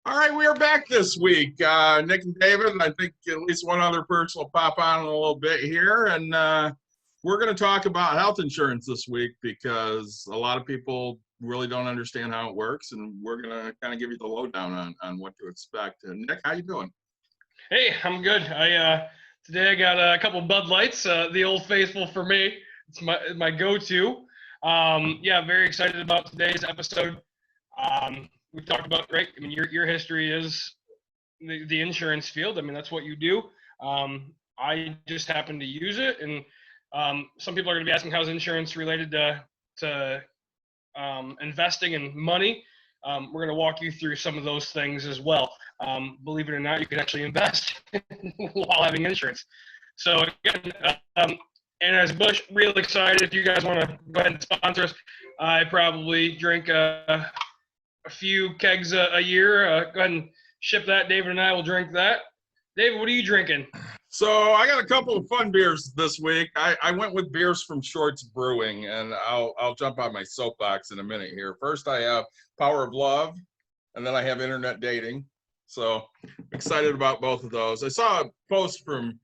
All right, we are back this week. Nick and David, and I think at least one other person will pop on in a little bit here. And we're going to talk about health insurance this week because a lot of people really don't understand how it works. And we're going to kind of give you the lowdown on what to expect. And Nick, how you doing? Hey, I'm good. Today I got a couple Bud Lights, the Old Faithful for me. It's my go-to. Very excited about today's episode. We've talked about, right? I mean, your history is the insurance field. I mean, that's what you do. I just happen to use it, and some people are going to be asking how's insurance related to investing in money. We're going to walk you through some of those things as well. Believe it or not, you can actually invest while having insurance. So again, and Bush, real excited. If you guys want to go ahead and sponsor us, I probably drink a few kegs a year. Go ahead and ship that. David and I will drink that. David, what are you drinking? So I got a couple of fun beers this week. I went with beers from Shorts Brewing, and I'll jump on my soapbox in a minute here. First, I have Power of Love, and then I have Internet Dating. So excited about both of those. I saw a post from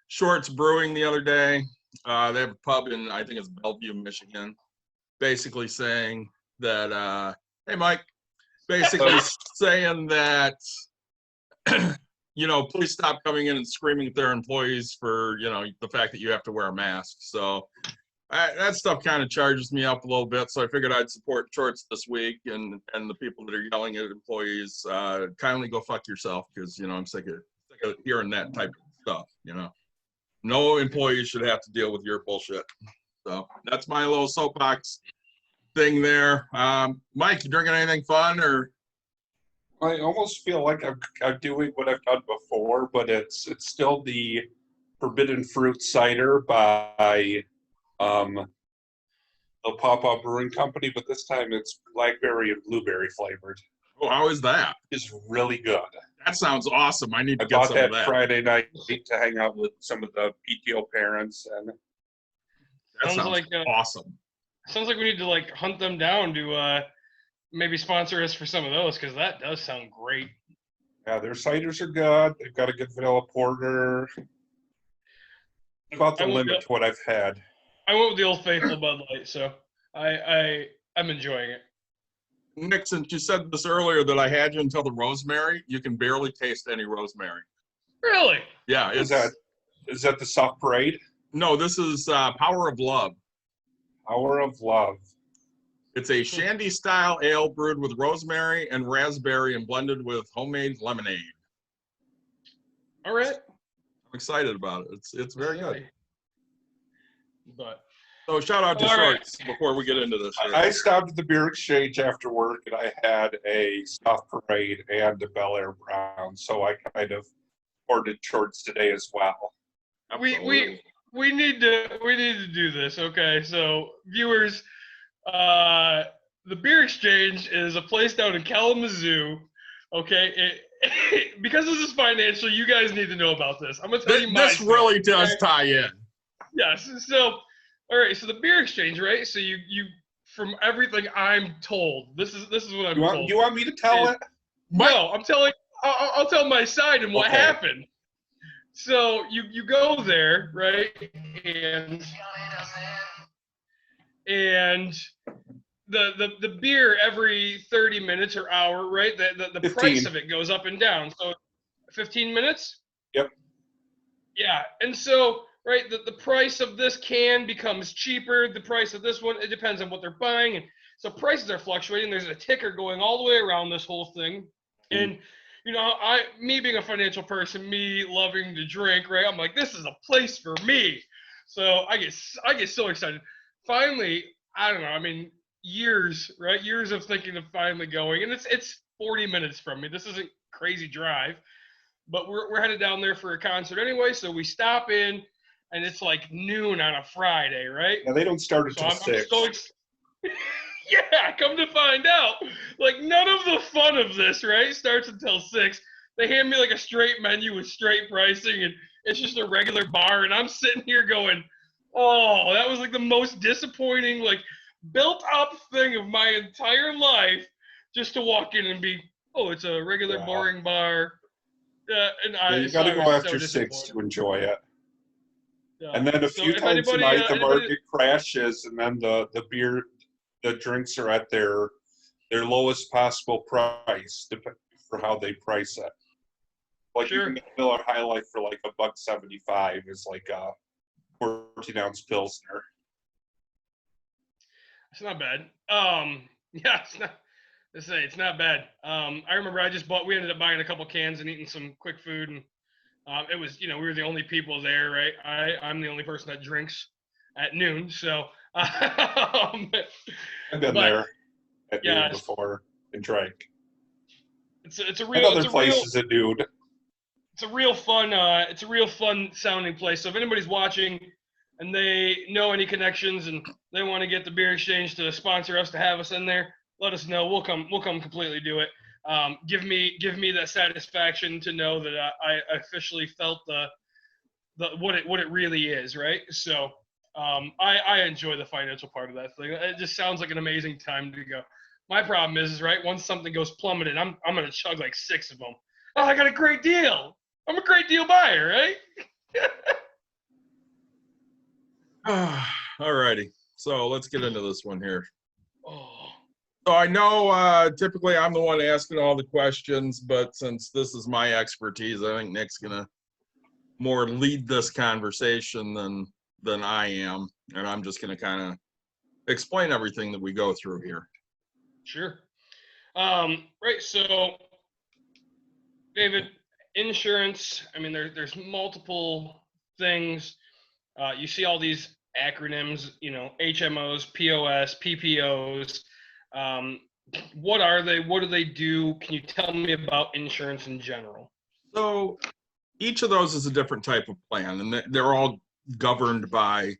Shorts Brewing the other day. They have a pub in, I think it's Bellevue, Michigan, basically saying that, hey, Mike, basically saying that, please stop coming in and screaming at their employees for, the fact that you have to wear a mask. So that stuff kind of charges me up a little bit. So I figured I'd support Shorts this week, and the people that are yelling at employees, kindly go fuck yourself, because, I'm sick of hearing that type of stuff, No employee should have to deal with your bullshit. So that's my little soapbox thing there. Mike, you drinking anything fun, or? I almost feel like I'm doing what I've done before, but it's still the Forbidden Fruit Cider by the Papa Brewing Company, but this time it's blackberry and blueberry flavored. Oh, how is that? It's really good. That sounds awesome. I need to I get bought some that of that. Friday night to hang out with some of the PTO parents, and that sounds like awesome. Sounds like we need to hunt them down to maybe sponsor us for some of those, because that does sound great. Yeah, their ciders are good. They've got a good vanilla porter. About the limit to what I've had. I went with the Old Faithful Bud Light, so I'm enjoying it. Nick, since you said this earlier that I had you until the rosemary, you can barely taste any rosemary. Really? Yeah. Is that the soft parade? No, this is Power of Love. Power of Love. It's a shandy-style ale brewed with rosemary and raspberry and blended with homemade lemonade. All right. I'm excited about it. It's very good. But so shout out to Shorts before we get into this. I stopped at the beer exchange after work, and I had a soft parade and a Bel Air Brown, so I kind of ordered Shorts today as well. We need to do this. Okay, so viewers, the beer exchange is a place down in Kalamazoo. Okay, because this is financial, you guys need to know about this. I'm gonna tell you my story. Really does tie in. Yes. So, all right. So the beer exchange, right? So you from everything I'm told, this is what I'm told. You want me to tell it? No, I'm telling. I'll tell my side and what happened. So you go there, right? And the beer every 30 minutes or hour, right? The price of it goes up and down. So 15 minutes? Yep. Yeah. And so, right, the price of this can becomes cheaper. The price of this one, it depends on what they're buying. And so prices are fluctuating. There's a ticker going all the way around this whole thing. And me being a financial person, me loving to drink, right? I'm like, this is a place for me. So I get so excited. Finally, I don't know. I mean, years, right? Years of thinking of finally going, and it's 40 minutes from me. This isn't crazy drive, but we're headed down there for a concert anyway. So we stop in, and it's like noon on a Friday, right? Yeah, they don't start until 6. Yeah, come to find out, none of the fun of this, right, starts until 6. They hand me a straight menu with straight pricing, and it's just a regular bar, and I'm sitting here going, oh, that was the most disappointing, built up thing of my entire life, just to walk in and be oh, it's a regular Yeah. boring bar. And Yeah, you so got to I go was after so 6 disappointed. to enjoy it. Yeah. And then a So few if times a anybody, night, the anybody, market crashes, and then the beer, the drinks are at their lowest possible price for how they price it. Like you can sure, get Miller High Life for like $1.75 is like a 14-ounce Pilsner. it's not bad. Yeah, it's not. Let's say it's not bad. I remember I just bought. We ended up buying a couple cans and eating some quick food, and it was, we were the only people there, right? I'm the only person that drinks at noon, so I've been but there at yeah, noon before and drank. it's a And real other places at noon. it's a real fun it's a real fun sounding place. So if anybody's watching and they know any connections and they want to get the beer exchange to sponsor us to have us in there, let us know. We'll come completely do it. Give me that satisfaction to know that I officially felt the what it really is, right? So I enjoy the financial part of that thing. It just sounds like an amazing time to go. My problem is right, once something goes plummeted, I'm gonna chug like 6 of them. Oh, I got a great deal. I'm a great deal buyer, right? All righty. So let's get into this one here. Oh, So I know typically I'm the one asking all the questions, but since this is my expertise, I think Nick's gonna more lead this conversation than I am, and I'm just gonna kind of explain everything that we go through here. sure. Right. So, David, insurance. I mean, there's multiple things. You see all these acronyms. HMOs, POS, PPOs. Um, what are they? What do they do? Can you tell me about insurance in general? So each of those is a different type of plan, and they're all governed by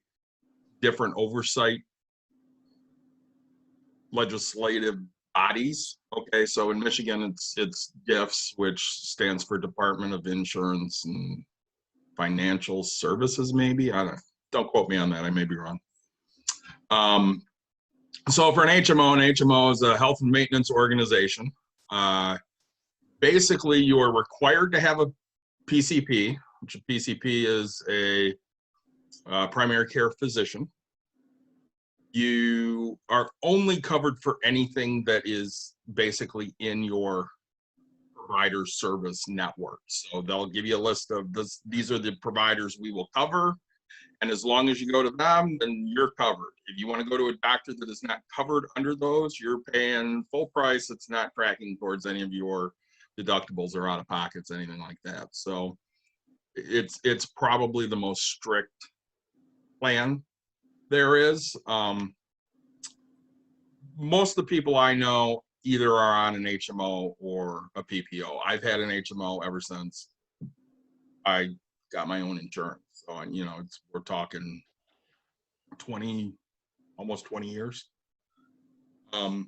different oversight legislative bodies. Okay, so in Michigan, it's DIFS, which stands for Department of Insurance and Financial Services, maybe. Don't quote me on that. I may be wrong. So for an HMO is a health and maintenance organization. Basically, you are required to have a PCP, which a PCP is a primary care physician. You are only covered for anything that is basically in your provider service network. So they'll give you a list of this. These are the providers we will cover. And as long as you go to them, then you're covered. If you want to go to a doctor that is not covered under those, you're paying full price. It's not tracking towards any of your deductibles or out of pockets, anything like that. So it's probably the most strict plan there is. Most of the people I know either are on an HMO or a PPO. I've had an HMO ever since I got my own insurance. So, we're talking 20, almost 20 years. A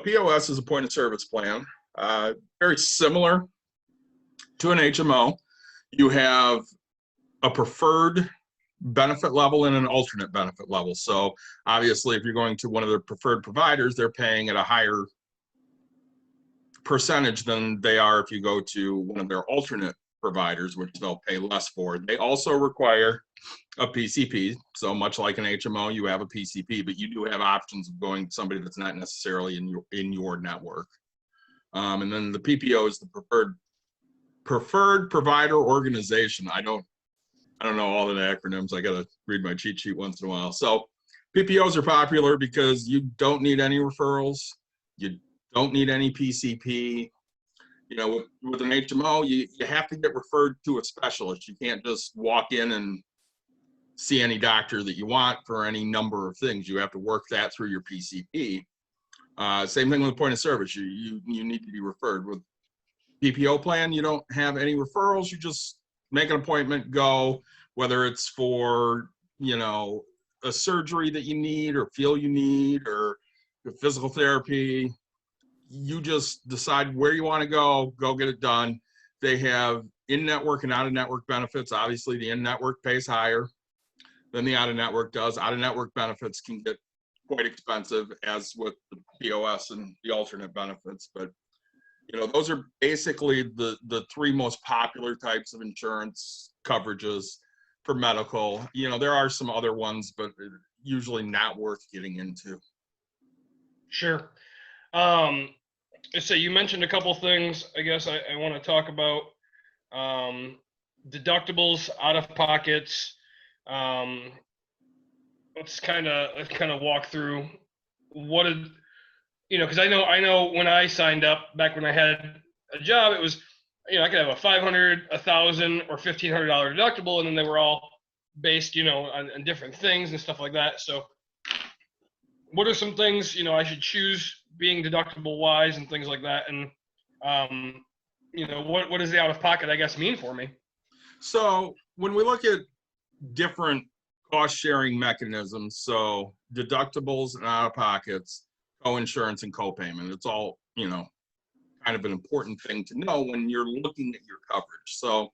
POS is a point of service plan, very similar to an HMO. You have a preferred benefit level and an alternate benefit level. So obviously, if you're going to one of their preferred providers, they're paying at a higher percentage than they are if you go to one of their alternate providers, which they'll pay less for. They also require a PCP. So much like an HMO, you have a PCP, but you do have options of going to somebody that's not necessarily in your network. And then the PPO is the preferred provider organization. I don't know all the acronyms. I got to read my cheat sheet once in a while. So PPOs are popular because you don't need any referrals. You don't need any PCP. With an HMO, you have to get referred to a specialist. You can't just walk in and see any doctor that you want for any number of things. You have to work that through your PCP. Same thing with point of service. You need to be referred. With PPO plan, you don't have any referrals. You just make an appointment, go, whether it's for, a surgery that you need or feel you need or physical therapy. You just decide where you want to go get it done. They have in-network and out-of-network benefits. Obviously, the in-network pays higher than the out-of-network does. Out-of-network benefits can get quite expensive, as with the POS and the alternate benefits. But Those are basically the three most popular types of insurance coverages for medical. There are some other ones, but usually not worth getting into. Sure. So you mentioned a couple things. I guess I want to talk about deductibles, out of pockets. Let's kind of walk through what did because I know when I signed up back when I had a job, it was I could have a $500, $1,000, or $1,500 deductible, and then they were all based on different things and stuff like that. So what are some things I should choose being deductible wise and things like that, and what does the out of pocket I guess mean for me? So when we look at different cost sharing mechanisms, so deductibles and out of pockets, co-insurance and co-payment, it's all kind of an important thing to know when you're looking at your coverage. So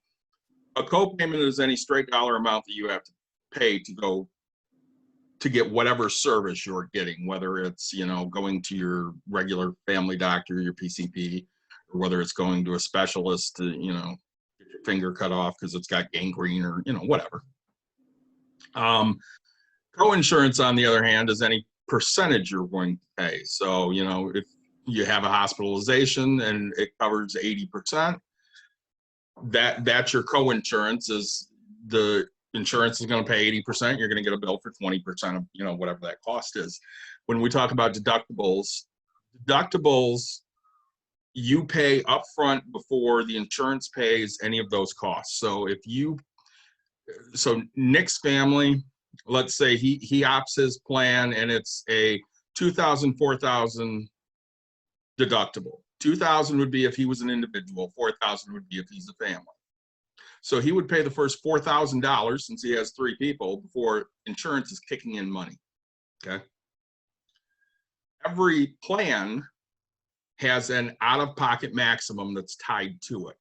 a co-payment is any straight dollar amount that you have to pay to get whatever service you're getting, whether it's going to your regular family doctor, your PCP, or whether it's going to a specialist to get your finger cut off because it's got gangrene, or whatever. Co-insurance, on the other hand, is any percentage you're going to pay. So if you have a hospitalization and it covers 80%, that's your co-insurance. Is the insurance is going to pay 80%, you're going to get a bill for 20% of whatever that cost is. When we talk about deductibles you pay upfront before the insurance pays any of those costs. So Nick's family, let's say he opts his plan and it's a $2,000, $4,000 deductible. $2,000 would be if he was an individual, $4,000 would be if he's a family. So he would pay the first $4,000 since he has 3 people before insurance is kicking in money. Okay. Every plan has an out-of-pocket maximum that's tied to it.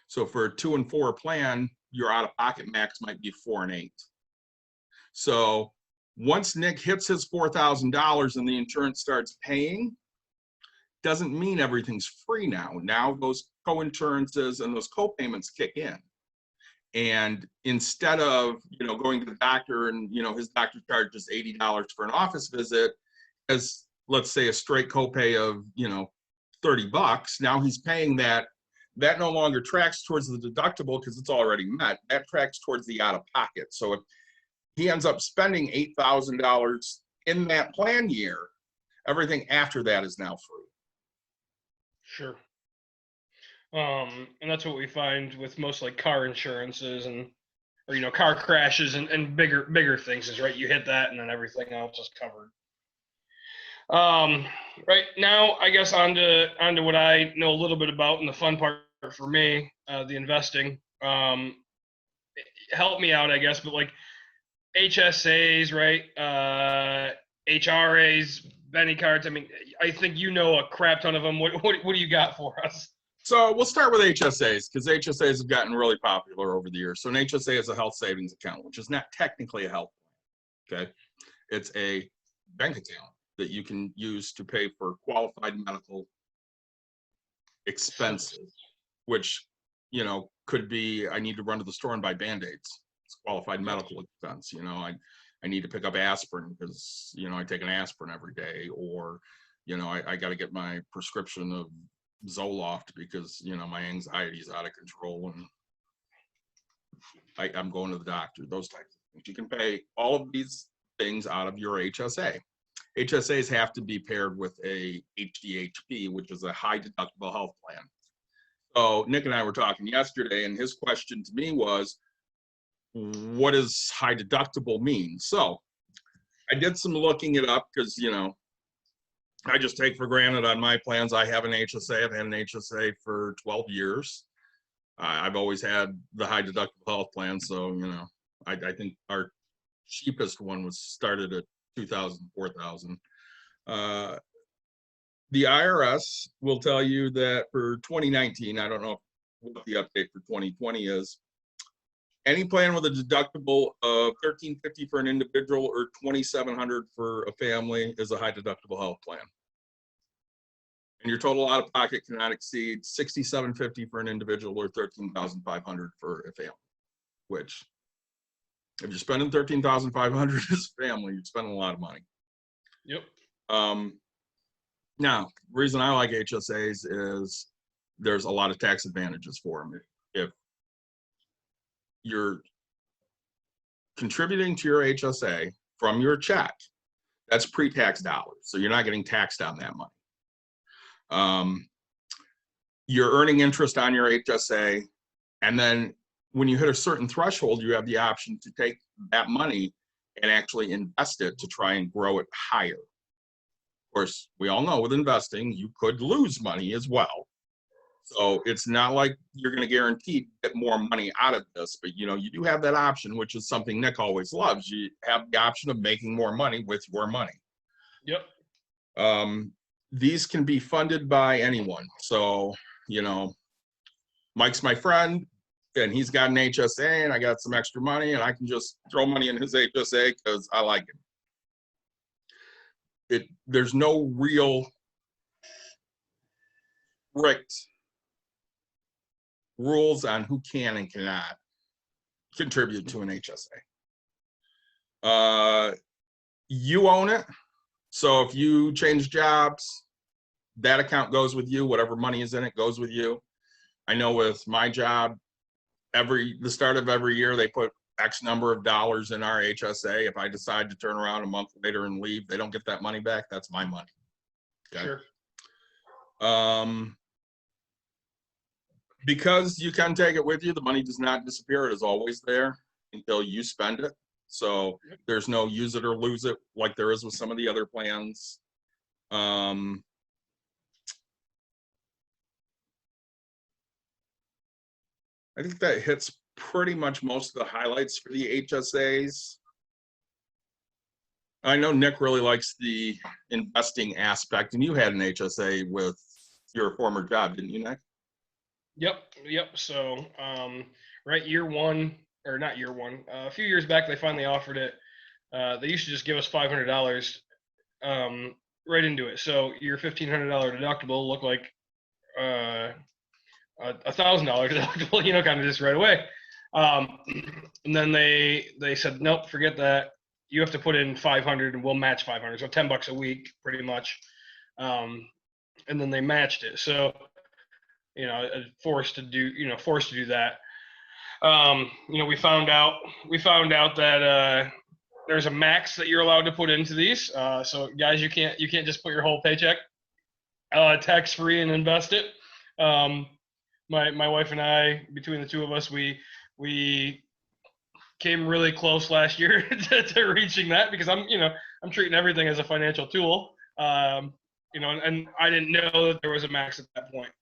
So for a 2 and 4 plan, your out-of-pocket max might be 4 and 8. So once Nick hits his $4,000 and the insurance starts paying, doesn't mean everything's free now. Now those co-insurances and those co-payments kick in. And instead of going to the doctor and his doctor charges $80 for an office visit, as let's say a straight copay of $30, now he's paying that. That no longer tracks towards the deductible because it's already met. That tracks towards the out of pocket. So if he ends up spending $8,000 in that plan year, everything after that is now free. Sure. And that's what we find with most like car insurances or car crashes and bigger things is right. You hit that and then everything else is covered. Right now, I guess onto what I know a little bit about, and the fun part for me, the investing. Help me out, I guess, but like HSAs, right? HRAs, Benny cards. I mean, I think a crap ton of them. What do you got for us? So we'll start with HSAs because HSAs have gotten really popular over the years. So an HSA is a health savings account, which is not technically a health plan. Okay, it's a bank account that you can use to pay for qualified medical expenses, which could be I need to run to the store and buy Band-Aids. It's qualified medical expense. I need to pick up aspirin because I take an aspirin every day, or I got to get my prescription of Zoloft because my anxiety is out of control and I'm going to the doctor. Those types of things. You can pay all of these things out of your HSA. HSAs have to be paired with a HDHP, which is a high deductible health plan. So Nick and I were talking yesterday, and his question to me was, what does high deductible mean? So I did some looking it up because, I just take for granted on my plans. I have an HSA. I've had an HSA for 12 years. I've always had the high deductible health plan. So, I think our cheapest one was started at $2,000, $4,000. The IRS will tell you that for 2019, I don't know what the update for 2020 is. Any plan with a deductible of $1,350 for an individual or $2,700 for a family is a high deductible health plan. and your total out of pocket cannot exceed $6,750 for an individual or $13,500 for a family. Which, if you're spending $13,500 as a family, you're spending a lot of money. Yep. Now, the reason I like HSAs is there's a lot of tax advantages for them. If you're contributing to your HSA from your check, that's pre-tax dollars, so you're not getting taxed on that money. You're earning interest on your HSA, and then when you hit a certain threshold, you have the option to take that money and actually invest it to try and grow it higher. Of course, we all know with investing, you could lose money as well. So it's not like you're going to guarantee get more money out of this, but you do have that option, which is something Nick always loves. You have the option of making more money with your money. Yep. These can be funded by anyone. So, Mike's my friend and he's got an HSA and I got some extra money and I can just throw money in his HSA because I like it. There's no real strict rules on who can and cannot contribute to an HSA. You own it. So if you change jobs, that account goes with you. Whatever money is in it goes with you. I know with my job, the start of every year, they put X number of dollars in our HSA. If I decide to turn around a month later and leave, they don't get that money back. That's my money. Okay? Sure. Because you can take it with you, the money does not disappear. It is always there until you spend it. So there's no use it or lose it like there is with some of the other plans. I think that hits pretty much most of the highlights for the HSAs. I know Nick really likes the investing aspect, and you had an HSA with your former job, didn't you, Nick? Yep. So, right, year one, or not year one, a few years back, they finally offered it. They used to just give us $500 right into it. So your $1,500 deductible looked like $1,000 deductible, kind of just right away. And then they said, nope, forget that. You have to put in 500 and we'll match 500. So $10 a week, pretty much. And then they matched it. So, forced to do that. We found out that there's a max that you're allowed to put into these. So guys, you can't just put your whole paycheck tax free and invest it. My wife and I, between the two of us, we came really close last year to reaching that because I'm treating everything as a financial tool. And I didn't know that there was a max at that point.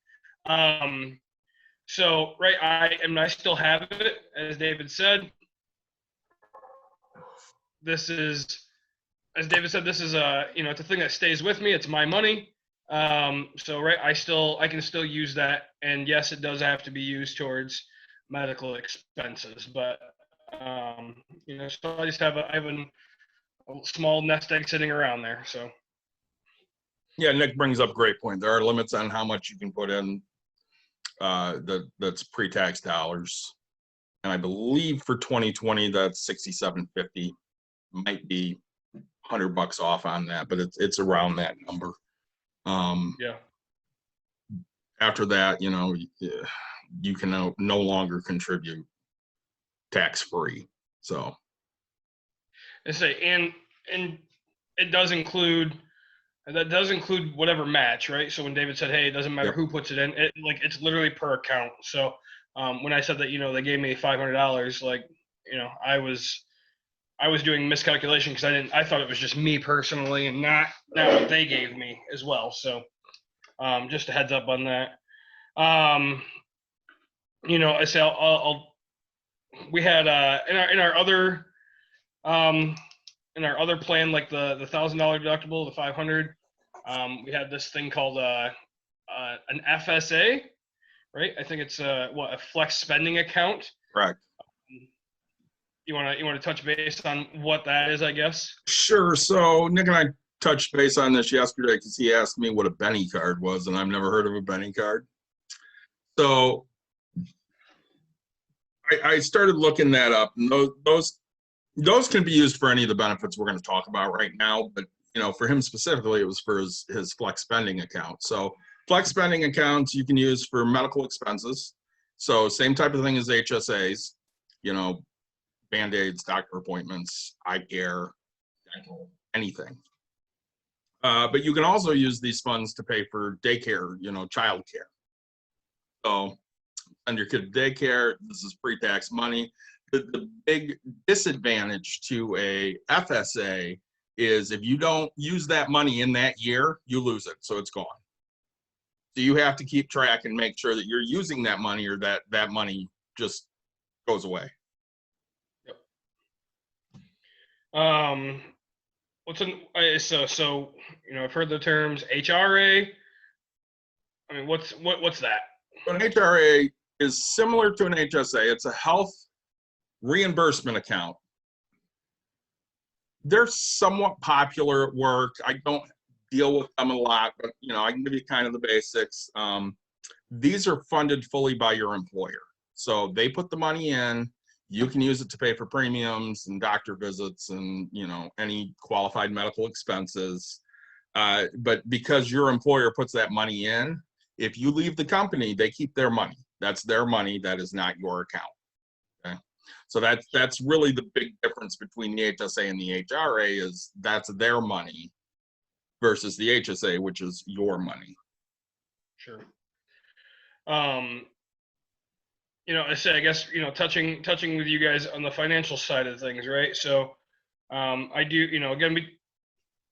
So right, I still have it, as David said. This is, as David said, this is it's a thing that stays with me. It's my money. So right, I can still use that, and yes, it does have to be used towards medical expenses. But so I just have a small nest egg sitting around there. So yeah, Nick brings up a great point. There are limits on how much you can put in. That's pre-tax dollars, and I believe for 2020 that's $6,750. Might be $100 off on that, but it's around that number. Yeah. After that, you can no longer contribute tax-free. So I say, and it does include whatever match, right? So when David said, hey, it doesn't matter who puts it in, it's literally per account. So when I said that, they gave me $500, I was doing miscalculation because I thought it was just me personally and not what they gave me as well. So just a heads up on that. I say we had in our other plan, like the $1,000 deductible, the 500, we had this thing called an FSA, right? I think it's a flex spending account. correct. You want to touch base on what that is, I guess? Sure. So Nick and I touched base on this yesterday because he asked me what a Benny card was, and I've never heard of a Benny card. So I started looking that up, and those can be used for any of the benefits we're going to talk about right now. But for him specifically, it was for his flex spending account. So flex spending accounts you can use for medical expenses. So same type of thing as HSAs, Band-Aids, doctor appointments, eye care, dental, anything. But you can also use these funds to pay for daycare, child care. So send your kid to daycare. This is pre-tax money. The big disadvantage to a FSA is if you don't use that money in that year, you lose it. So it's gone. So you have to keep track and make sure that you're using that money, or that money just goes away. Yep. So I've heard the terms HRA. I mean, what's that? An HRA is similar to an HSA. It's a health reimbursement account. They're somewhat popular at work. I don't deal with them a lot, but I can give you kind of the basics. These are funded fully by your employer. So they put the money in, you can use it to pay for premiums and doctor visits and any qualified medical expenses. But because your employer puts that money in, if you leave the company, they keep their money. That's their money. That is not your account. Okay. So that's really the big difference between the HSA and the HRA, is that's their money versus the HSA, which is your money. Sure. I guess, touching with you guys on the financial side of things, right? So, I do, again,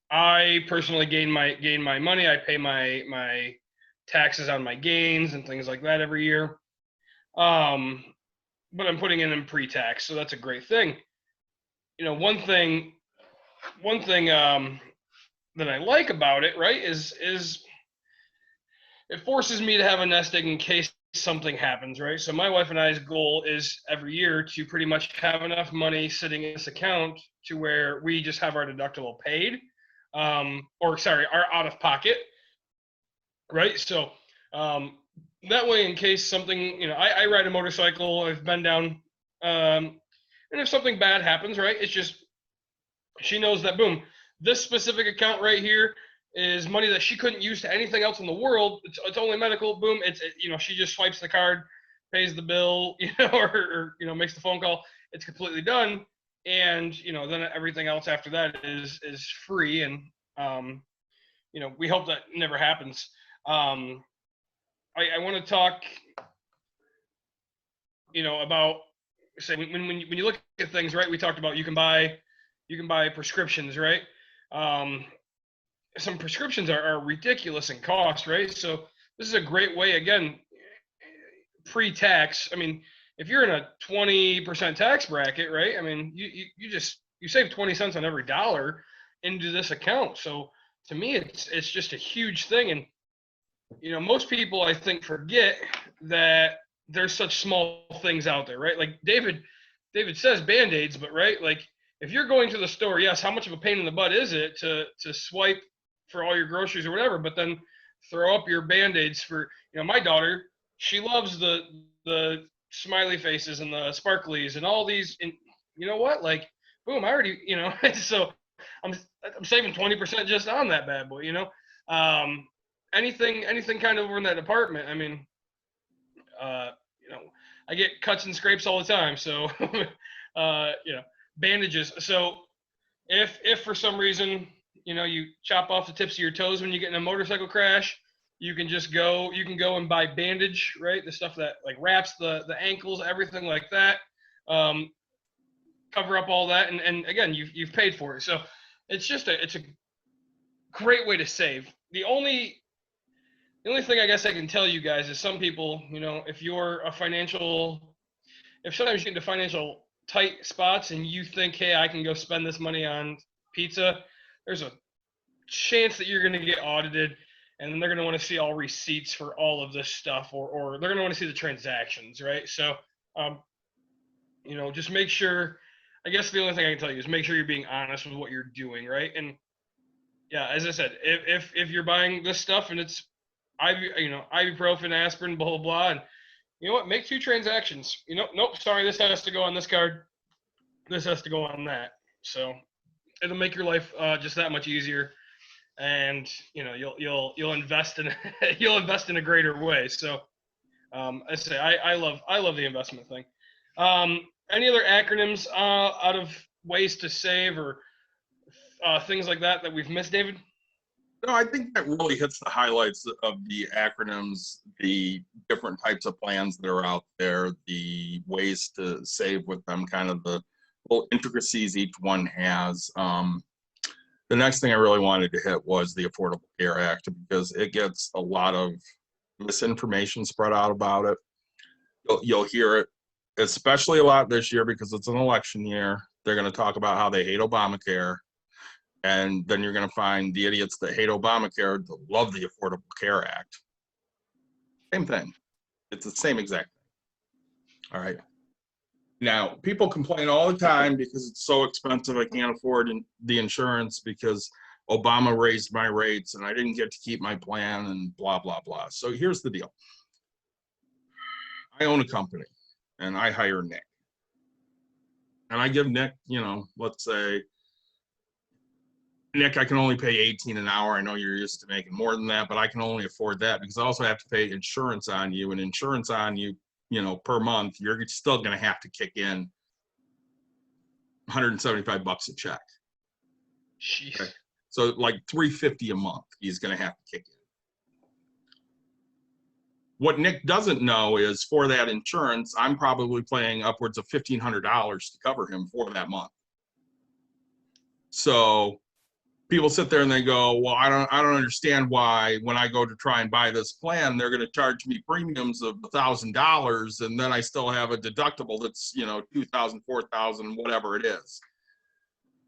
I personally gain my money. I pay my taxes on my gains and things like that every year. But I'm putting in pre-tax, so that's a great thing. One thing that I like about it, right, is it forces me to have a nest egg in case something happens, right? So my wife and I's goal is every year to pretty much have enough money sitting in this account to where we just have our deductible paid, our out of pocket, right? So that way, in case something, I ride a motorcycle, I've been down, and if something bad happens, right, it's just, she knows that, boom, this specific account right here is money that she couldn't use to anything else in the world. It's only medical. Boom. She just swipes the card, pays the bill, or makes the phone call. It's completely done. And, then everything else after that is free. And, we hope that never happens. I want to talk, about, say, when you look at things, right, we talked about, you can buy prescriptions, right? Some prescriptions are ridiculous in cost, right? So this is a great way, again, pre-tax. I mean, if you're in a 20% tax bracket, right? I mean, you save 20 cents on every dollar into this account. So to me, it's just a huge thing. And most people, I think, forget that there's such small things out there, right? Like David says Band-Aids, but right, like if you're going to the store, yes, how much of a pain in the butt is it to swipe for all your groceries or whatever, but then throw up your Band-Aids for, my daughter, she loves the smiley faces and the sparklies and all these, and you know what, like, boom, I already, so I'm saving 20% just on that bad boy, anything kind of over in that department. I mean, I get cuts and scrapes all the time. So, bandages. So if for some reason, you chop off the tips of your toes when you get in a motorcycle crash, you can go and buy bandage, right? The stuff that like wraps the ankles, everything like that. Cover up all that. And again, you've paid for it. So it's a great way to save. The only thing I guess I can tell you guys is some people, if you're if sometimes you get into financial tight spots and you think, hey, I can go spend this money on pizza, there's a chance that you're going to get audited, and then they're going to want to see all receipts for all of this stuff, or they're going to want to see the transactions, right? So, just make sure, I guess the only thing I can tell you is make sure you're being honest with what you're doing, right? And Yeah, as I said, if you're buying this stuff and it's ibuprofen, aspirin, blah blah blah, and you know what, make 2 transactions. Nope, sorry, this has to go on this card. This has to go on that. So it'll make your life just that much easier, and you'll invest in you'll invest in a greater way. So I say I love the investment thing. Any other acronyms out of ways to save or things like that we've missed, David? No, I think that really hits the highlights of the acronyms, the different types of plans that are out there, the ways to save with them, kind of the little intricacies each one has. The next thing I really wanted to hit was the Affordable Care Act, because it gets a lot of misinformation spread out about it. You'll hear it, especially a lot this year because it's an election year. They're going to talk about how they hate Obamacare. And then you're going to find the idiots that hate Obamacare that love the Affordable Care Act. Same thing. It's the same exact thing. All right. Now, people complain all the time because it's so expensive. I can't afford the insurance because Obama raised my rates and I didn't get to keep my plan and blah, blah, blah. So here's the deal. I own a company and I hire Nick. And I give Nick, let's say, Nick, I can only pay 18 an hour. I know you're used to making more than that, but I can only afford that because I also have to pay insurance on you, and insurance on you, per month, you're still going to have to kick in $175 a check. Jeez. Okay. So like $350 a month, he's going to have to kick in. What Nick doesn't know is for that insurance, I'm probably paying upwards of $1,500 to cover him for that month. So people sit there and they go, well, I don't understand why when I go to try and buy this plan, they're going to charge me premiums of $1,000 and then I still have a deductible that's, $2,000, $4,000, whatever it is.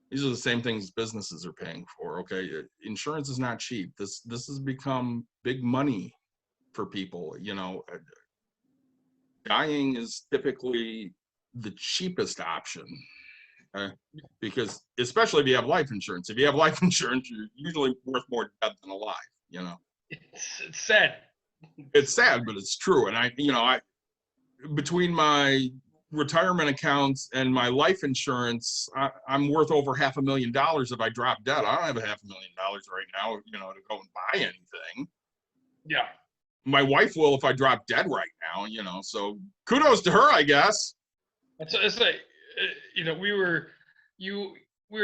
These are the same things businesses are paying for. Okay. Insurance is not cheap. This has become big money for people. Dying is typically the cheapest option. Because especially if you have life insurance, you're usually worth more dead than alive. It's sad. It's sad, but it's true. And I between my retirement accounts and my life insurance, I'm worth over $500,000 if I drop dead. I don't have $500,000 right now, to go and buy anything. Yeah. My wife will if I drop dead right now. So kudos to her, I guess. It's like, we were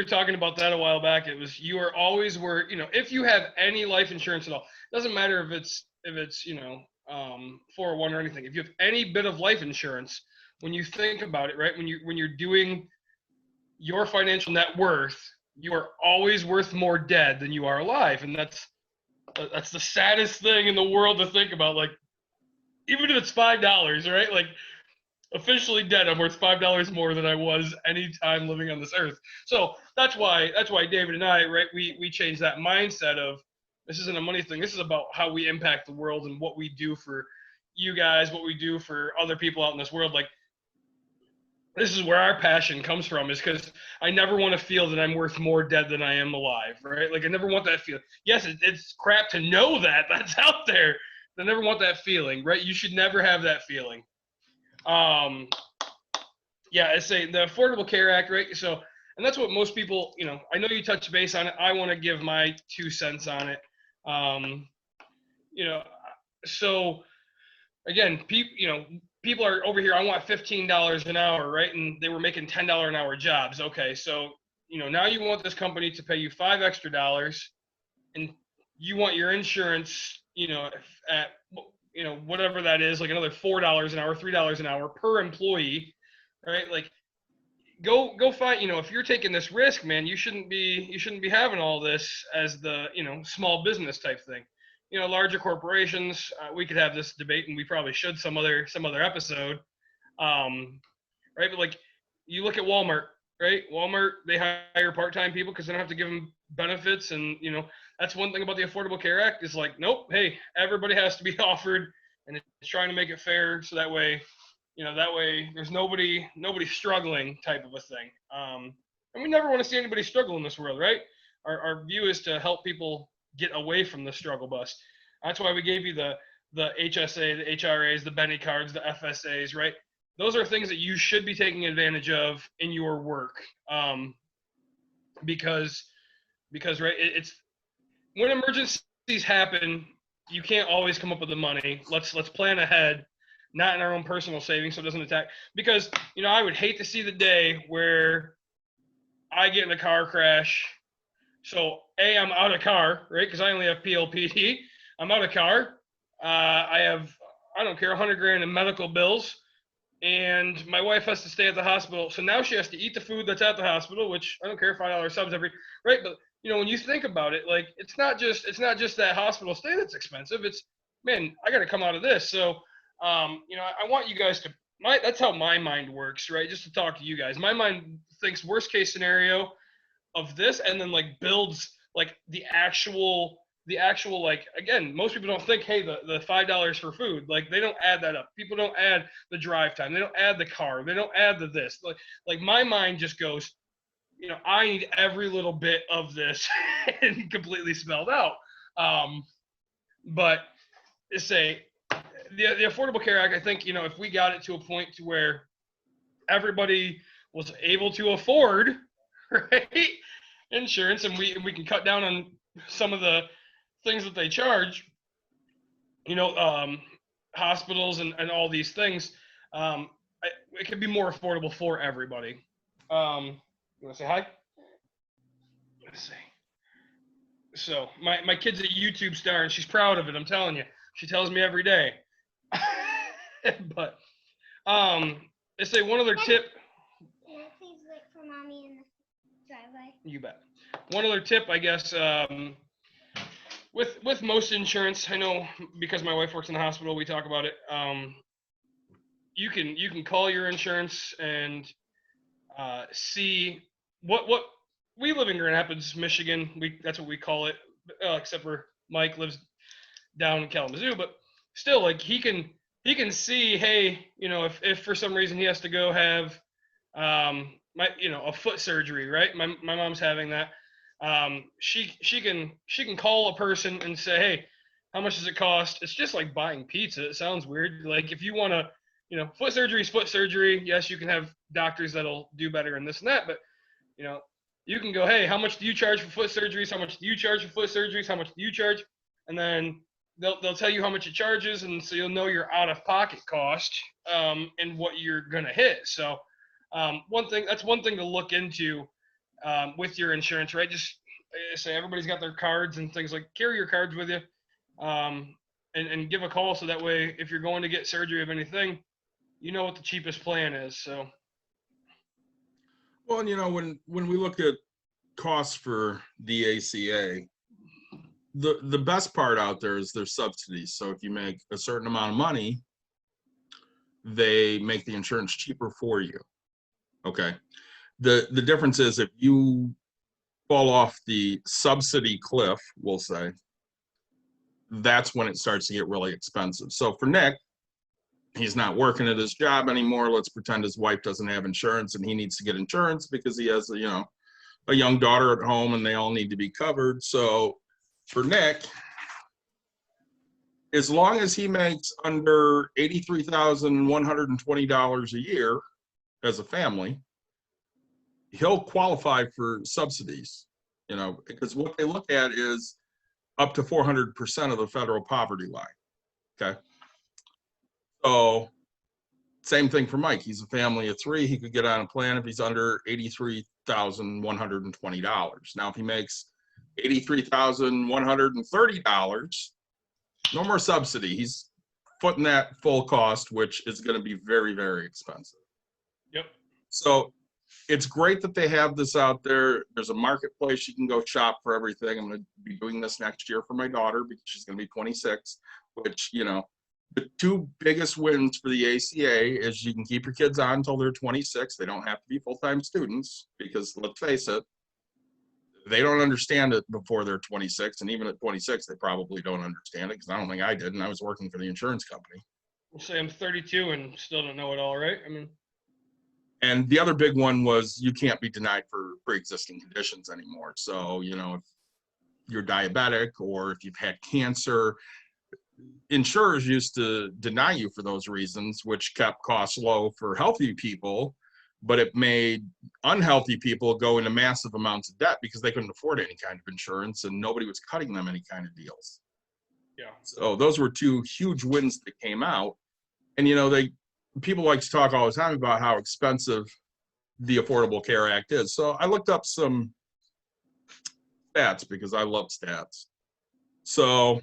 talking about that a while back. It was, you are always if you have any life insurance at all, doesn't matter if it's 401 or anything. If you have any bit of life insurance, when you think about it, right, when you're doing your financial net worth, you are always worth more dead than you are alive, and that's the saddest thing in the world to think about. Like, even if it's $5, right, like, officially dead, I'm worth $5 more than I was any time living on this earth. So that's why David and I, right, we changed that mindset of, this isn't a money thing. This is about how we impact the world and what we do for you guys, what we do for other people out in this world. Like, this is where our passion comes from, is because I never want to feel that I'm worth more dead than I am alive, right? Like, I never want that feeling. Yes, it's crap to know that that's out there. I never want that feeling, right? You should never have that feeling. I say the Affordable Care Act, right? So, and that's what most people, I know you touched base on it. I want to give my 2 cents on it. So again, people are over here, I want $15 an hour, right? And they were making $10 an hour jobs. Okay. So, now you want this company to pay you $5 extra, and you want your insurance, at, whatever that is, like another $4 an hour, $3 an hour per employee, right? Like, go find, if you're taking this risk, man, you shouldn't be having all this as the, small business type thing. Larger corporations, we could have this debate, and we probably should some other episode. Right. But like, you look at Walmart, right? Walmart, they hire part-time people because they don't have to give them benefits. And, that's one thing about the Affordable Care Act is like, nope, hey, everybody has to be offered, and it's trying to make it fair. So that way, there's nobody struggling type of a thing. And we never want to see anybody struggle in this world, right? our view is to help people get away from the struggle bus. That's why we gave you the HSA, the HRAs, the Benny cards, the FSAs, right? Those are things that you should be taking advantage of in your work, because right, it's when emergencies happen, you can't always come up with the money. Let's plan ahead, not in our own personal savings, so it doesn't attack. Because I would hate to see the day where I get in a car crash. So I'm out of car, right? Because I only have PLPD. I'm out of car. I have, I don't care, 100 grand in medical bills, and my wife has to stay at the hospital. So now she has to eat the food that's at the hospital, which I don't care, $5 subs every, right? But when you think about it, like it's not just that hospital stay that's expensive. It's, man, I got to come out of this. So, I want you guys to, that's how my mind works, right? Just to talk to you guys. My mind thinks worst case scenario of this, and then like builds like the actual like, again, most people don't think, hey, the $5 for food, like they don't add that up. People don't add the drive time, they don't add the car, they don't add the this, like my mind just goes, I need every little bit of this and completely spelled out. But say the Affordable Care Act, I think, if we got it to a point to where everybody was able to afford, right, insurance, and we can cut down on some of the things that they charge, hospitals and all these things, it could be more affordable for everybody. You want to say hi? Let's see. So my kid's a YouTube star, and she's proud of it. I'm telling you, she tells me every day. But they say one other tip. Can I please wait for mommy in the driveway? You bet. One other tip, I guess, with most insurance, I know because my wife works in the hospital, we talk about it. You can call your insurance and see what we live in Grand Rapids, Michigan. That's what we call it, except for Mike lives down in Kalamazoo. But still, like he can see, hey, if for some reason he has to go have a foot surgery, right? My mom's having that. She can call a person and say, hey, how much does it cost? It's just like buying pizza. It sounds weird. Like if you want to, foot surgery is foot surgery. Yes, you can have doctors that'll do better and this and that, but you can go, hey, how much do you charge for foot surgeries? How much do you charge for foot surgeries? How much do you charge? And then they'll tell you how much it charges, and so you'll know your out of pocket cost and what you're gonna hit. So one thing to look into with your insurance, right? Just say everybody's got their cards and things, like carry your cards with you, and give a call, so that way if you're going to get surgery of anything, you know what the cheapest plan is. So Well, when we look at costs for the ACA, the best part out there is their subsidies. So if you make a certain amount of money, they make the insurance cheaper for you. Okay. The difference is if you fall off the subsidy cliff, we'll say, that's when it starts to get really expensive. So for Nick, he's not working at his job anymore. Let's pretend his wife doesn't have insurance and he needs to get insurance because he has a young daughter at home and they all need to be covered. So for Nick, as long as he makes under $83,120 a year as a family, he'll qualify for subsidies, because what they look at is up to 400% of the federal poverty line. Okay. So same thing for Mike. He's a family of three. He could get on a plan if he's under $83,120. Now, if he makes $83,130, no more subsidy. He's footing that full cost, which is going to be very, very expensive. Yep. So it's great that they have this out there. There's a marketplace. You can go shop for everything. I'm going to be doing this next year for my daughter because she's going to be 26, which, the two biggest wins for the ACA is you can keep your kids on until they're 26. They don't have to be full-time students because, let's face it, they don't understand it before they're 26. And even at 26, they probably don't understand it, because I don't think I did, and I was working for the insurance company. We'll say I'm 32 and still don't know it all, right? I mean, And the other big one was you can't be denied for pre-existing conditions anymore. So, you know, if you're diabetic or if you've had cancer, insurers used to deny you for those reasons, which kept costs low for healthy people, but it made unhealthy people go into massive amounts of debt because they couldn't afford any kind of insurance and nobody was cutting them any kind of deals. Yeah. So those were two huge wins that came out. And, you know, people like to talk all the time about how expensive the Affordable Care Act is. So I looked up some stats because I love stats. So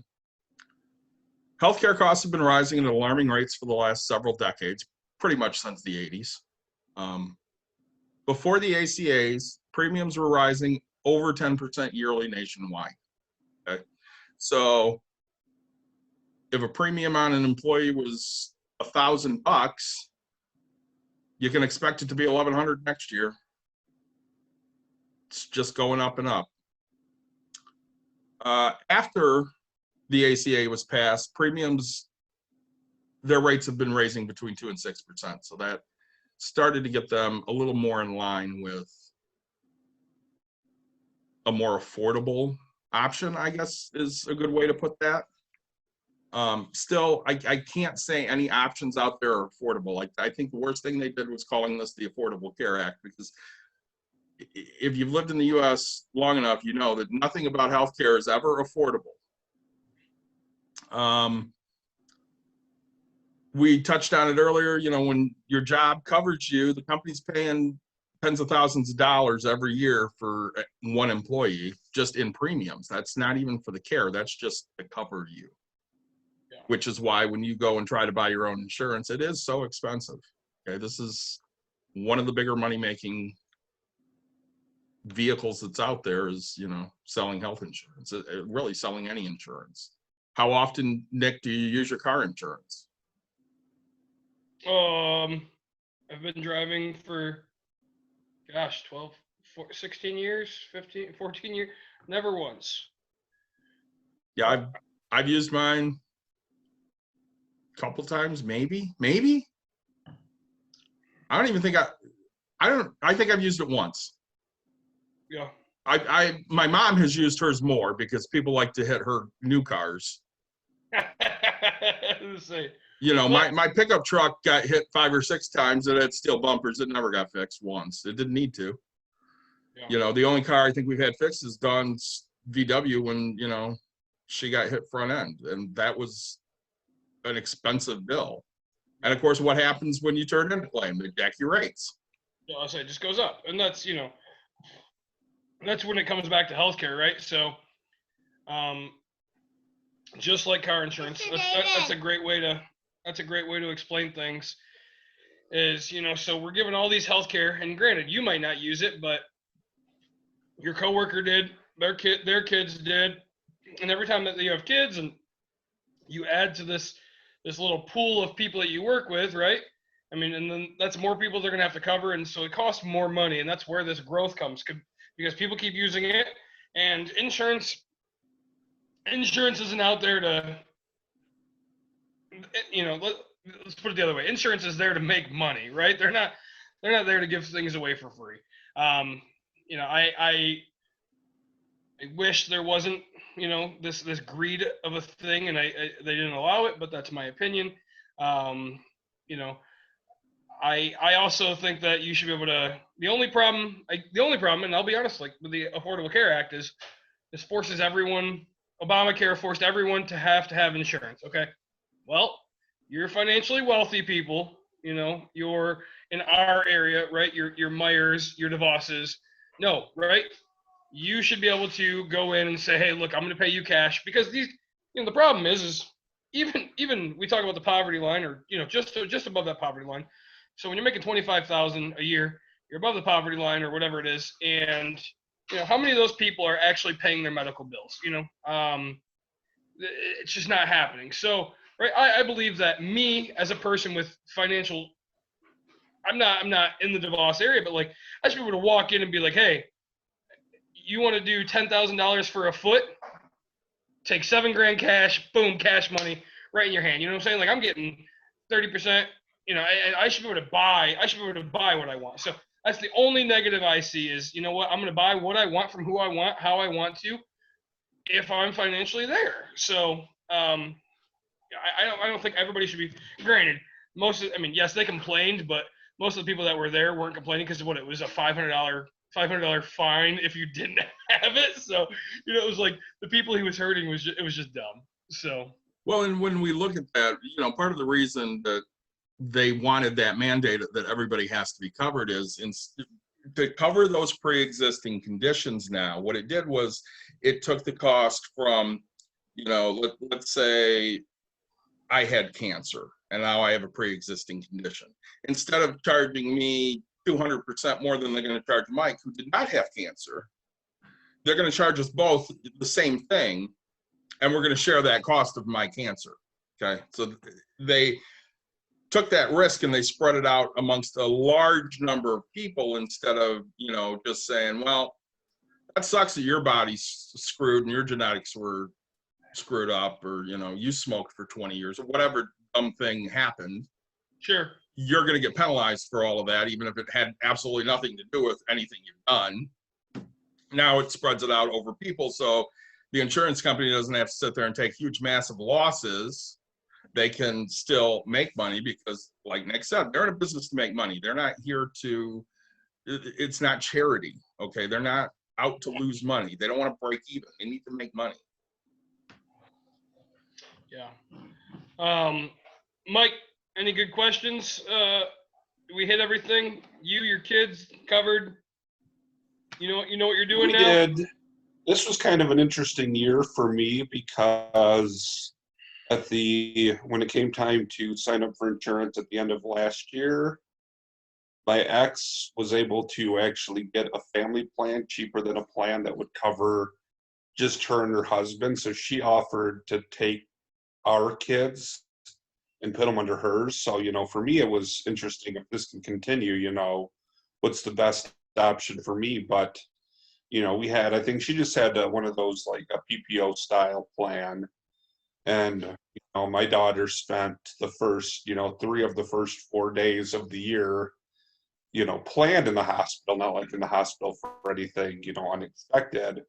healthcare costs have been rising at alarming rates for the last several decades, pretty much since the 80s. Before the ACAs, premiums were rising over 10% yearly nationwide. Okay? So if a premium on an employee was $1,000, you can expect it to be $1,100 next year. It's just going up and up. After the ACA was passed, premiums, their rates have been raising between 2 and 6%. So that started to get them a little more in line with a more affordable option, I guess is a good way to put that. Still, I can't say any options out there are affordable. I think the worst thing they did was calling this the Affordable Care Act, because if you've lived in the US long enough, you know that nothing about healthcare is ever affordable. We touched on it earlier, you know, when your job covers you, the company's paying tens of thousands of dollars every year for one employee just in premiums. That's not even for the care, that's just to cover you. Yeah. Which is why when you go and try to buy your own insurance, it is so expensive. Okay, this is one of the bigger money-making vehicles that's out there is, you know, selling health insurance, really selling any insurance. How often, Nick, do you use your car insurance? I've been driving for, gosh, 16 years, 15, 14 years, never once. Yeah, I've used mine a couple times, maybe. I don't even think I think I've used it once. Yeah. My mom has used hers more because people like to hit her new cars. You know, my pickup truck got hit 5 or 6 times and it had steel bumpers. It never got fixed once. It didn't need to. Yeah. You know, the only car I think we've had fixed is Dawn's VW when, you know, she got hit front end. And that was an expensive bill. And of course, what happens when you turn in a claim? They jack your rates. Yeah, I say it just goes up. And that's, you know, that's when it comes back to healthcare, right? So, just like car insurance, that's a great way to explain things. Is, you know, so we're giving all these healthcare, and granted, you might not use it, but your coworker did, their kids did, and every time that you have kids, and you add to this little pool of people that you work with, right? I mean, and then that's more people they're gonna have to cover, and so it costs more money, and that's where this growth comes, because people keep using it, and insurance isn't out there to, you know, let's put it the other way. Insurance is there to make money, right? They're not there to give things away for free. You know, I wish there wasn't, you know, this greed of a thing, and they didn't allow it, but that's my opinion. You know, I also think that you should be able to. The only problem, and I'll be honest, like with the Affordable Care Act, is this forces everyone. Obamacare forced everyone to have insurance. Okay, well, you're financially wealthy people. You know, you're in our area, right? Your Myers, your DeVosses. No, right? You should be able to go in and say, hey, look, I'm going to pay you cash, because these, you know, the problem is even we talk about the poverty line, or, you know, just above that poverty line. So when you're making $25,000 a year, you're above the poverty line or whatever it is, and you know, how many of those people are actually paying their medical bills? You know, it's just not happening. So, right, I believe that me as a person with financial, I'm not in the DeVos area, but like I should be able to walk in and be like, hey, you want to do $10,000 for a foot? Take $7 grand cash, boom, cash money right in your hand. You know what I'm saying? Like I'm getting 30%, you know, I should be able to buy. I should be able to buy what I want. So that's the only negative I see is, you know what, I'm going to buy what I want from who I want, how I want to, if I'm financially there. So I don't think everybody should be. Granted, I mean, yes, they complained, but most of the people that were there weren't complaining because what it was a $500 fine if you didn't have it. So you know, it was like the people he was hurting it was just dumb. So Well, and when we look at that, you know, part of the reason that they wanted that mandate that everybody has to be covered is to cover those pre-existing conditions. Now, what it did was it took the cost from, you know, let's say I had cancer and now I have a pre-existing condition. Instead of charging me 200% more than they're going to charge Mike, who did not have cancer, they're going to charge us both the same thing, and we're going to share that cost of my cancer. Okay, so they took that risk and they spread it out amongst a large number of people instead of, you know, just saying, well, that sucks that your body's screwed and your genetics were screwed up, or, you know, you smoked for 20 years or whatever dumb thing happened. sure. You're going to get penalized for all of that, even if it had absolutely nothing to do with anything you've done. Now it spreads it out over people, so the insurance company doesn't have to sit there and take huge, massive losses. They can still make money because, like Nick said, they're in a business to make money. They're not here to, it's not charity, okay? They're not out to lose money. They don't want to break even. They need to make money. Yeah. Mike, any good questions? We hit everything. Your kids covered. You know what you're doing We now. did. This was kind of an interesting year for me because when it came time to sign up for insurance at the end of last year, my ex was able to actually get a family plan cheaper than a plan that would cover just her and her husband. So she offered to take our kids and put them under hers. So, you know, for me, it was interesting if this can continue, you know, what's the best option for me. But, you know, I think she just had one of those, like a PPO style plan. And, you know, my daughter spent the first, you know, 3 of the first 4 days of the year, you know, planned in the hospital, not like in the hospital for anything, you know, unexpected.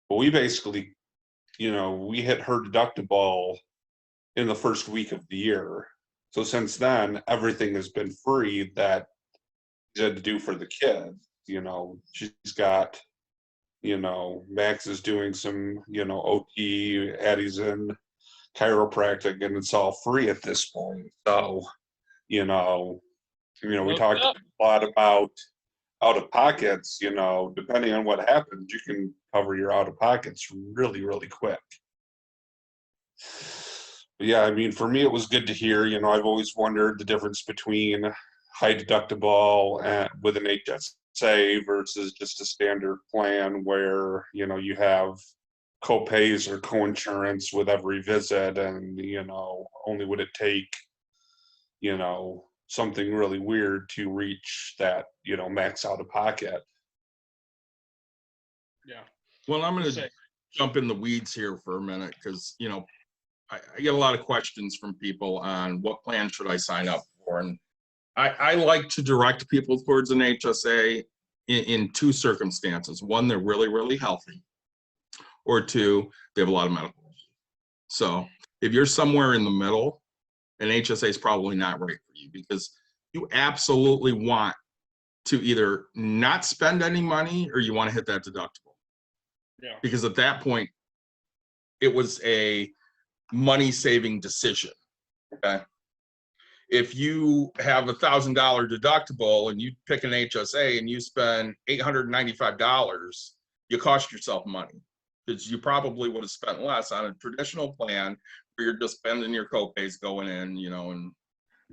But we basically, you know, we hit her deductible in the first week of the year. So since then, everything has been free that she had to do for the kids. You know, she's got, you know, Max is doing some, you know, OT, Addie's in chiropractic, and it's all free at this point. So, you know, we talked a lot about out of pockets. You know, depending on what happens, you can cover your out of pockets really, really quick. But yeah, I mean, for me, it was good to hear. You know, I've always wondered the difference between high deductible and with an HSA versus just a standard plan where, you know, you have co-pays or co-insurance with every visit, and, you know, only would it take, you know, something really weird to reach that, you know, max out of pocket. Yeah. Well, I'm going to jump in the weeds here for a minute because, you know, I get a lot of questions from people on what plan should I sign up for. And I like to direct people towards an HSA in 2 circumstances. One, they're really, really healthy. Or 2, they have a lot of medical issues. So if you're somewhere in the middle, an HSA is probably not right for you because you absolutely want to either not spend any money or you want to hit that deductible. Yeah. Because at that point, it was a money-saving decision. Okay. If you have $1,000 deductible and you pick an HSA and you spend $895, you cost yourself money because you probably would have spent less on a traditional plan where you're just spending your co-pays going in, you know, and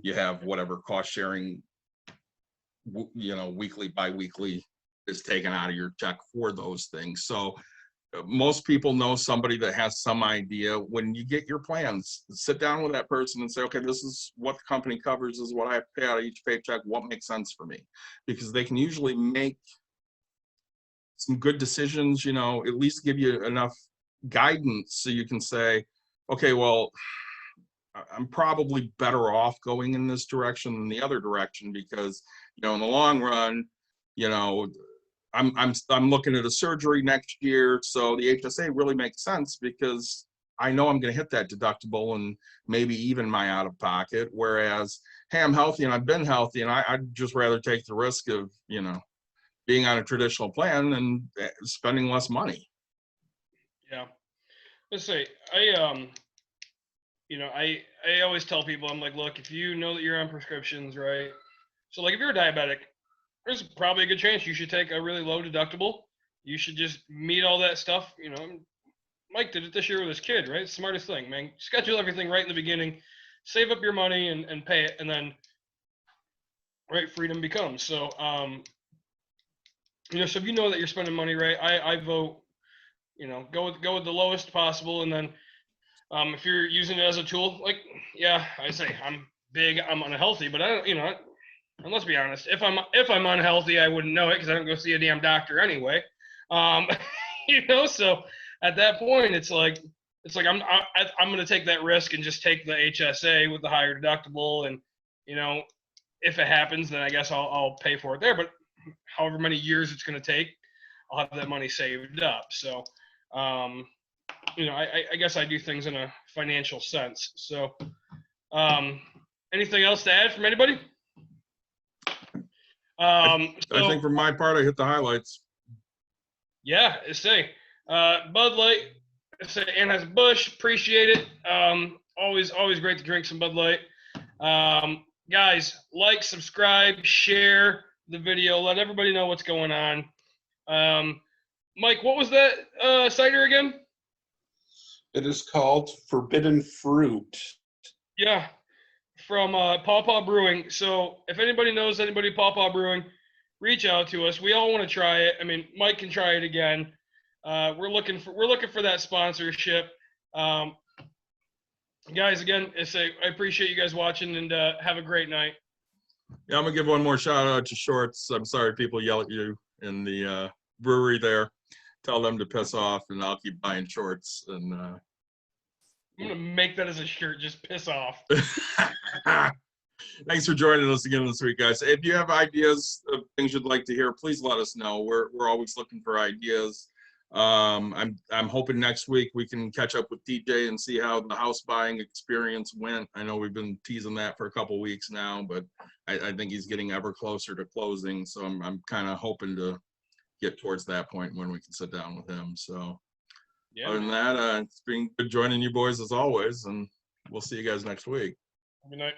you have whatever cost sharing, you know, weekly, bi-weekly is taken out of your check for those things. So most people know somebody that has some idea. When you get your plans, sit down with that person and say, okay, this is what the company covers, this is what I have to pay out of each paycheck, what makes sense for me? Because they can usually make some good decisions, you know, at least give you enough guidance so you can say, okay, well, I'm probably better off going in this direction than the other direction because, you know, in the long run, you know, I'm looking at a surgery next year, so the HSA really makes sense because I know I'm going to hit that deductible and maybe even my out of pocket. Whereas, hey, I'm healthy and I've been healthy, and I'd just rather take the risk of, you know, being on a traditional plan and spending less money. Yeah. Let's say you know, I always tell people, I'm like, look, if you know that you're on prescriptions, right? So like if you're a diabetic, there's probably a good chance you should take a really low deductible. You should just meet all that stuff. You know, Mike did it this year with his kid, right? Smartest thing, man. Schedule everything right in the beginning, save up your money and pay it, and then right, freedom becomes. So you know, so if you know that you're spending money right, I vote, you know, go with the lowest possible, and then if you're using it as a tool, like, yeah, I say I'm big, I'm unhealthy, but I don't, you know, and let's be honest, if I'm unhealthy, I wouldn't know it because I don't go see a damn doctor anyway. You know, so at that point, it's like I'm going to take that risk and just take the HSA with the higher deductible, and you know, if it happens, then I guess I'll pay for it there. But however many years it's going to take, I'll have that money saved up. So, you know, I guess I do things in a financial sense. So, anything else to add from anybody? I think for my part, I hit the highlights. Yeah, say Bud Light, say Anheuser-Busch, appreciate it. Always great to drink some Bud Light. Guys, like, subscribe, share the video, let everybody know what's going on. Mike, what was that cider again? It is called Forbidden Fruit. Yeah, from Paw Brewing. So if anybody knows anybody Paw Brewing, reach out to us. We all want to try it. I mean, Mike can try it again. We're looking for that sponsorship. Guys, again, I appreciate you guys watching, and have a great night. Yeah, I'm gonna give one more shout out to Shorts. I'm sorry people yell at you in the brewery there. Tell them to piss off, and I'll keep buying shorts. And I'm gonna make that as a shirt. Just piss off. Thanks for joining us again this week, guys. If you have ideas of things you'd like to hear, please let us know. We're always looking for ideas. I'm hoping next week we can catch up with DJ and see how the house buying experience went. I know we've been teasing that for a couple weeks now, but I think he's getting ever closer to closing. So I'm kind of hoping to get towards that point when we can sit down with him. So Yeah, other than that, it's been good joining you boys as always, and we'll see you guys next week. good night.